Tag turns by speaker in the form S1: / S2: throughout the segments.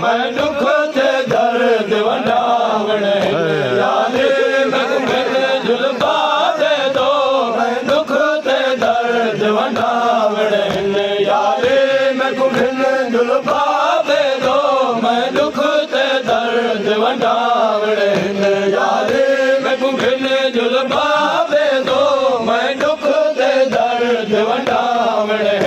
S1: मैं दुख ते दर्द वंडावणे यारे मैं मेरे जुल्फा दे दो मैं दुख ते दर्द वंडावणे यारे मैं मेरे जुल्फा दे दो मैं दुख ते दर्द वंडावणे यारे मैं मेरे जुल्फा दे दो मैं दुख ते दर्द वंडावणे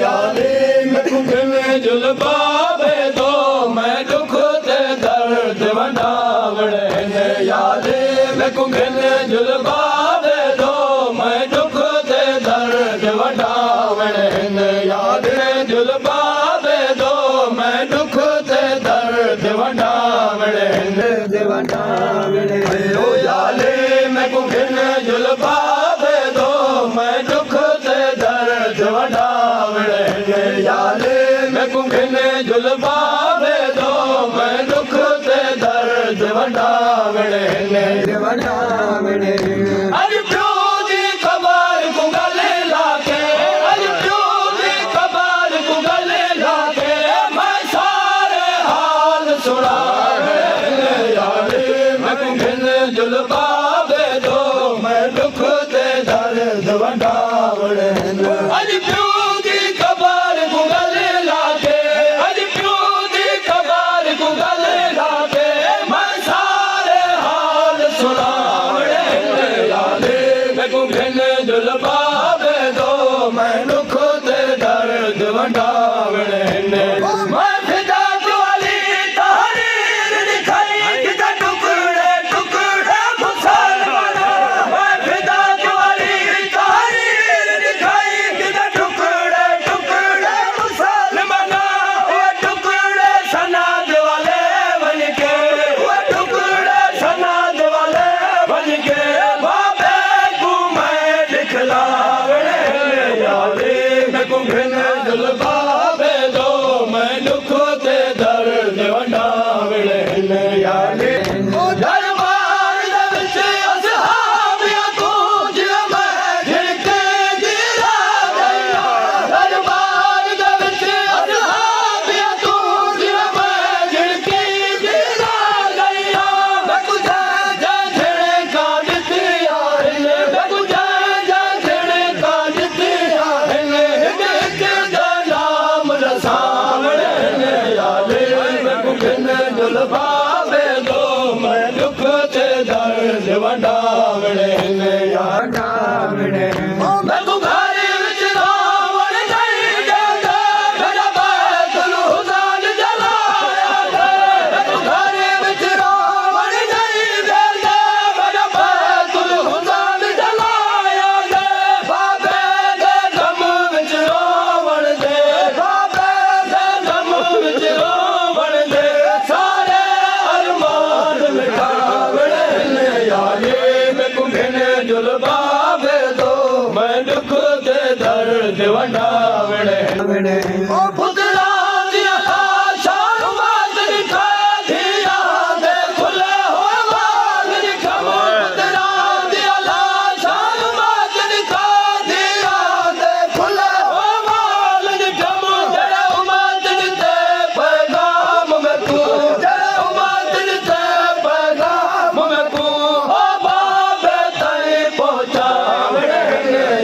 S1: यारे मैं मेरे जुल्फा दे दो मैं दुख ते दर्द वंडावणे यारे मैं मेरे जुल्फा दे दो मैं दुख ते दर्द वंडावणे यारे जुल्फा दे दो मैं दुख ते दर्द वंडावणे ओ यारे मैं मेरे जुल्फा दे दो मैं दुख ते दर्द वंडावणे यारे मैं मेरे जुल्फा दे दो मैं दुख ते दर्द वंडावणे अज प्यो दी खबर को गले लाके अज प्यो दी खबर को गले लाके मैं सारे हाल सुनावे यारे मैं मेरे जुल्फा दे दो मैं दुख ते दर्द वंडावणे अज प्यो दी खबर को गले लाके अज प्यो दी खबर को गले लाके मैं सारे हाल सुनावणे यारे मैं मेरे जुल्फा दे दो मैं दुख ते दर्द वंडावणे मैं फिदा वाली तहरीर दिखाई किता टुकड़े टुकड़े मुसलमाना मैं फिदा वाली तहरीर दिखाई किता टुकड़े टुकड़े मुसलमाना वो टुकड़े सनाद वाले बन के वो टुकड़े सनाद वाले बन के बाबे को मैं दिखलावणे यारे मैं मेरे जुल्फा दे दो मैं दुख ते दर्द वंडावणे यारे दरबार दे विच असहाबियां को जिवें मैं झिड़के गिरा गया दरबार दे विच असहाबियां को जिवें मैं झिड़के गिरा गया मैं कुछ झिड़े का दित्तियां मैं कुछ झिड़े का दित्तियां हिक दा नाम रसावणे यारे मैं मेरे जुल्फा दे दो मैं दुख ते दर्द वंडावणे मैं बुखारी विच रावण नहीं देंदा मेरा बैतुल हुसैन जलाया मैं बुखारी विच रावण नहीं देंदा मेरा बैतुल हुसैन जलाया बाबे दे गम विच रावण दे बाबे दे गम विच रावण दे सारे अरमान मिटावणे यारे मैं मेरे जुल्फा दे दो मैं दुख ते दर्द वंडावणे ओ पुतला दिया लाशां बात दिखा दिया दे खुले होए वाल दिखा पुतला दिया लाशां बात दिखा दिया दे खुले होए वाल दिखा जरा उम्मत दे पैगाम में तू जरा उम्मत दे पैगाम में तू ओ बाबे ताईं पहुंचावणे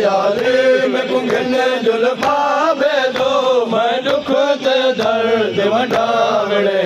S1: यारे मैं मेरे जुल्फा दे दो मैं दुख ते दर्द वंडावणे